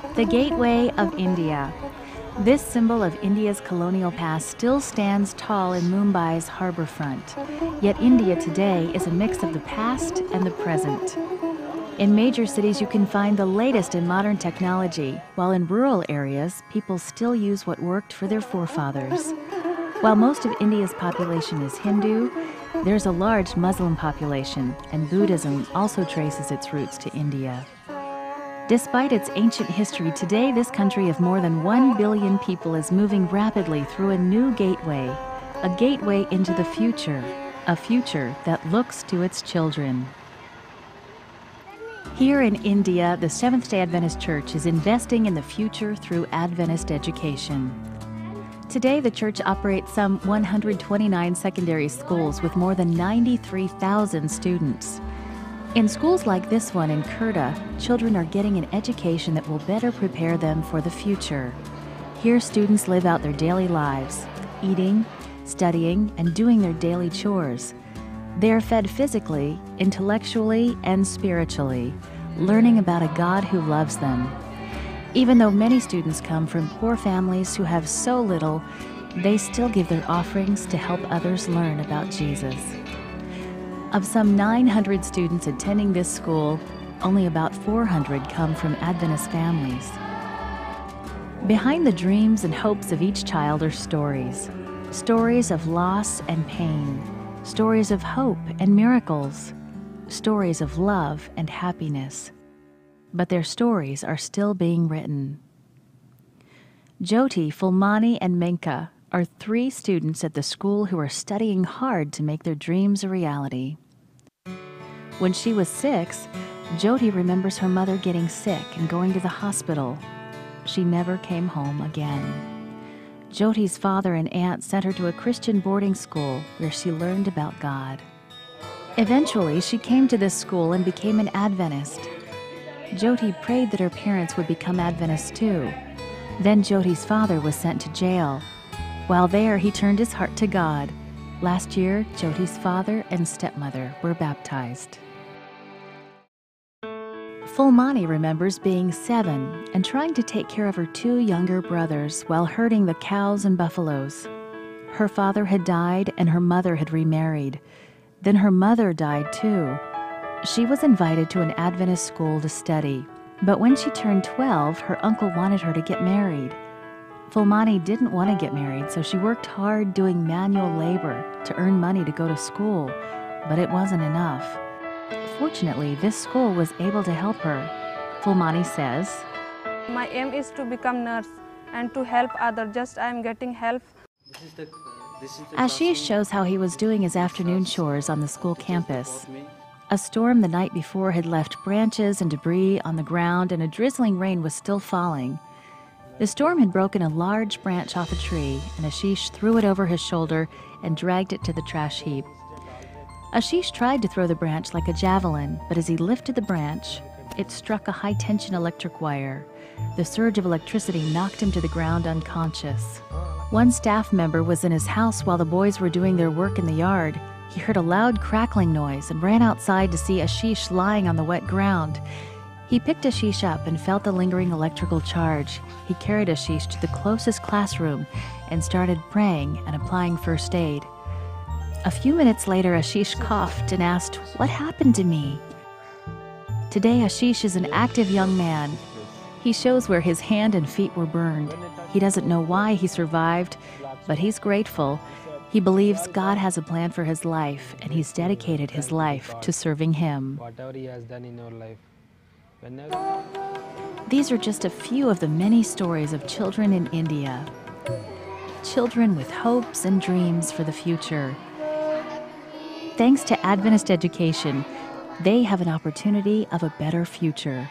The Gateway of India. This symbol of India's colonial past still stands tall in Mumbai's harbor front. Yet India today is a mix of the past and the present. In major cities, you can find the latest in modern technology, while in rural areas, people still use what worked for their forefathers. While most of India's population is Hindu, there's a large Muslim population, and Buddhism also traces its roots to India. Despite its ancient history, today this country of more than 1 billion people is moving rapidly through a new gateway, a gateway into the future, a future that looks to its children. Here in India, the Seventh-day Adventist Church is investing in the future through Adventist education. Today, the church operates some 129 secondary schools with more than 93,000 students. In schools like this one in Khurda, children are getting an education that will better prepare them for the future. Here, students live out their daily lives, eating, studying, and doing their daily chores. They are fed physically, intellectually, and spiritually, learning about a God who loves them. Even though many students come from poor families who have so little, they still give their offerings to help others learn about Jesus. Of some 900 students attending this school, only about 400 come from Adventist families. Behind the dreams and hopes of each child are stories. Stories of loss and pain. Stories of hope and miracles. Stories of love and happiness. But their stories are still being written. Jyoti, Fulmani, and Menka are 3 students at the school who are studying hard to make their dreams a reality. When she was 6, Jyoti remembers her mother getting sick and going to the hospital. She never came home again. Jyoti's father and aunt sent her to a Christian boarding school where she learned about God. Eventually, she came to this school and became an Adventist. Jyoti prayed that her parents would become Adventists too. Then Jyoti's father was sent to jail. While there, he turned his heart to God. Last year, Jyoti's father and stepmother were baptized. Fulmani remembers being 7 and trying to take care of her 2 younger brothers while herding the cows and buffaloes. Her father had died and her mother had remarried. Then her mother died too. She was invited to an Adventist school to study, but when she turned 12, her uncle wanted her to get married. Fulmani didn't want to get married, so she worked hard doing manual labor to earn money to go to school, but it wasn't enough. Fortunately, this school was able to help her. Fulmani says, "My aim is to become nurse and to help others. Just I am getting help." Ashish shows how he was doing his afternoon chores on the school campus. A storm the night before had left branches and debris on the ground, and a drizzling rain was still falling. The storm had broken a large branch off a tree, and Ashish threw it over his shoulder and dragged it to the trash heap. Ashish tried to throw the branch like a javelin, but as he lifted the branch, it struck a high-tension electric wire. The surge of electricity knocked him to the ground unconscious. One staff member was in his house while the boys were doing their work in the yard. He heard a loud crackling noise and ran outside to see Ashish lying on the wet ground. He picked Ashish up and felt the lingering electrical charge. He carried Ashish to the closest classroom and started praying and applying first aid. A few minutes later, Ashish coughed and asked, "What happened to me?" Today, Ashish is an active young man. He shows where his hand and feet were burned. He doesn't know why he survived, but he's grateful. He believes God has a plan for his life, and he's dedicated his life to serving him. Whatever he has done in our life. These are just a few of the many stories of children in India. Children with hopes and dreams for the future. Thanks to Adventist education, they have an opportunity of a better future.